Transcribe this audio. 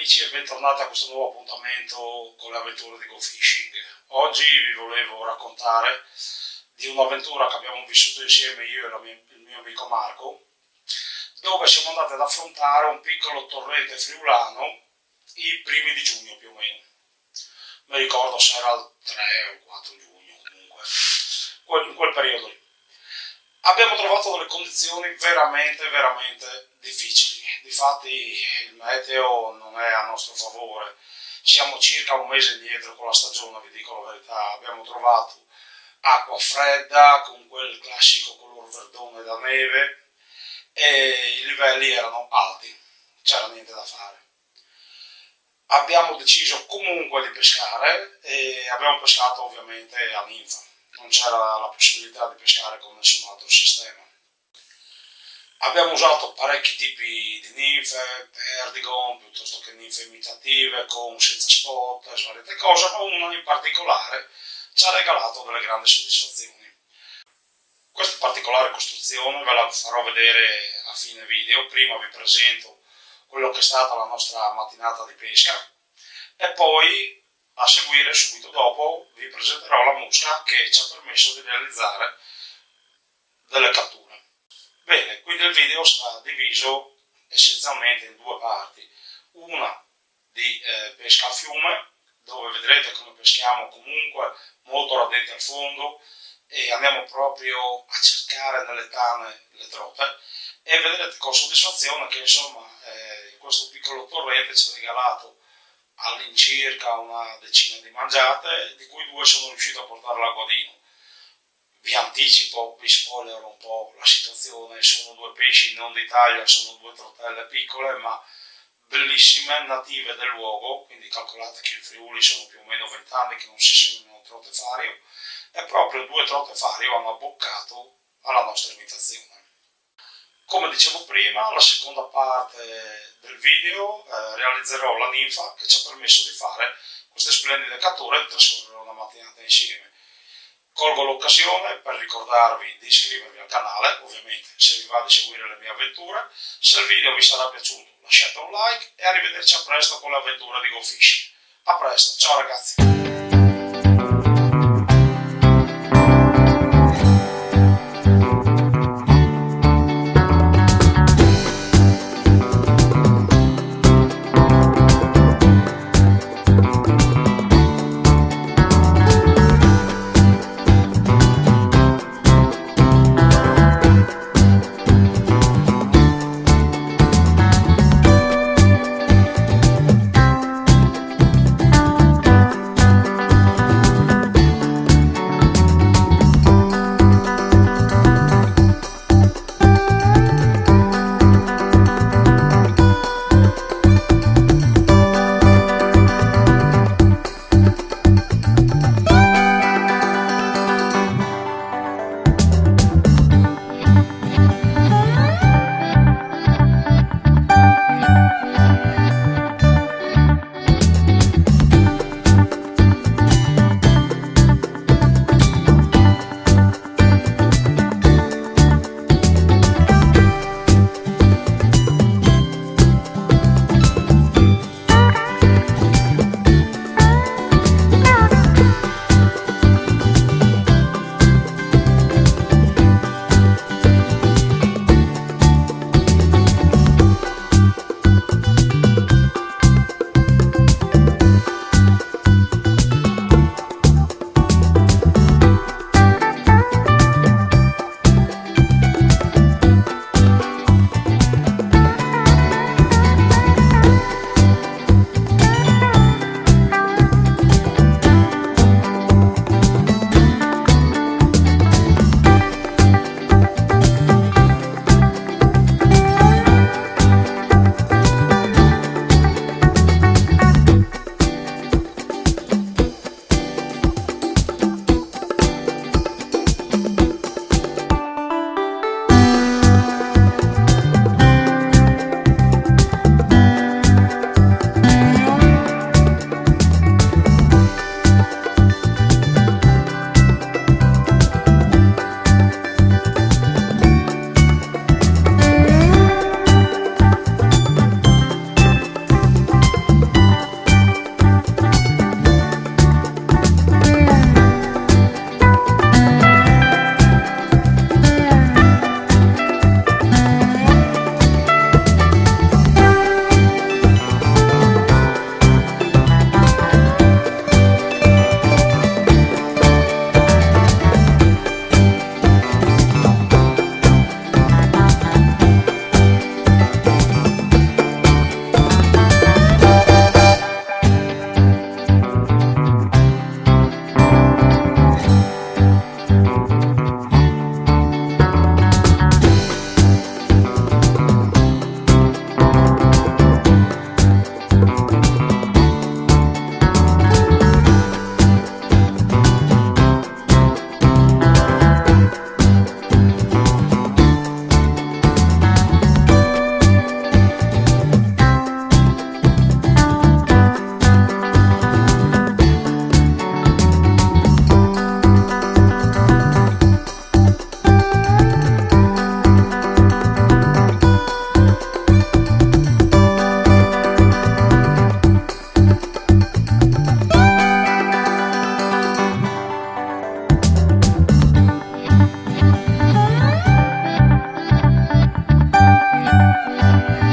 amici e bentornati a questo nuovo appuntamento con le avventure di Go Fishing. Oggi vi volevo raccontare di un'avventura che abbiamo vissuto insieme io e il mio amico Marco, dove siamo andati ad affrontare un piccolo torrente friulano i primi di giugno più o meno. Mi ricordo se era il 3 o 4 giugno, comunque in quel periodo lì. Abbiamo trovato delle condizioni veramente difficili. Difatti il meteo non è a nostro favore. Siamo circa un mese indietro con la stagione, vi dico la verità. Abbiamo trovato acqua fredda con quel classico color verdone da neve e i livelli erano alti, c'era niente da fare. Abbiamo deciso comunque di pescare e abbiamo pescato ovviamente a ninfa. Non c'era la possibilità di pescare con nessun altro sistema. Abbiamo usato parecchi tipi di ninfe, perdigon, piuttosto che ninfe imitative, con senza spot, svariate cose, ma una in particolare ci ha regalato delle grandi soddisfazioni. Questa particolare costruzione ve la farò vedere a fine video. Prima vi presento quello che è stata la nostra mattinata di pesca e poi a seguire, subito dopo, vi presenterò la mosca che ci ha permesso di realizzare delle catture. Bene, quindi il video sarà diviso essenzialmente in due parti. Una di pesca a fiume, dove vedrete come peschiamo comunque molto radenti al fondo e andiamo proprio a cercare nelle tane le trote, e vedrete con soddisfazione che insomma questo piccolo torrente ci ha regalato all'incirca una decina di mangiate, di cui 2 sono riuscito a portare all'acquadino. Vi anticipo, vi spoilerò un po' la situazione: sono 2 pesci non d'Italia, sono 2 trotelle piccole ma bellissime, native del luogo, quindi calcolate che in Friuli sono più o meno 20 anni che non si seminano trote fario, e proprio 2 trote fario hanno abboccato alla nostra imitazione. Come dicevo prima, la seconda parte del video realizzerò la ninfa che ci ha permesso di fare queste splendide catture e di trascorrere una mattinata insieme. Colgo l'occasione per ricordarvi di iscrivervi al canale, ovviamente se vi va di seguire le mie avventure. Se il video vi sarà piaciuto lasciate un like e arrivederci a presto con le avventure di Go Fishing. A presto, ciao ragazzi! Ciao.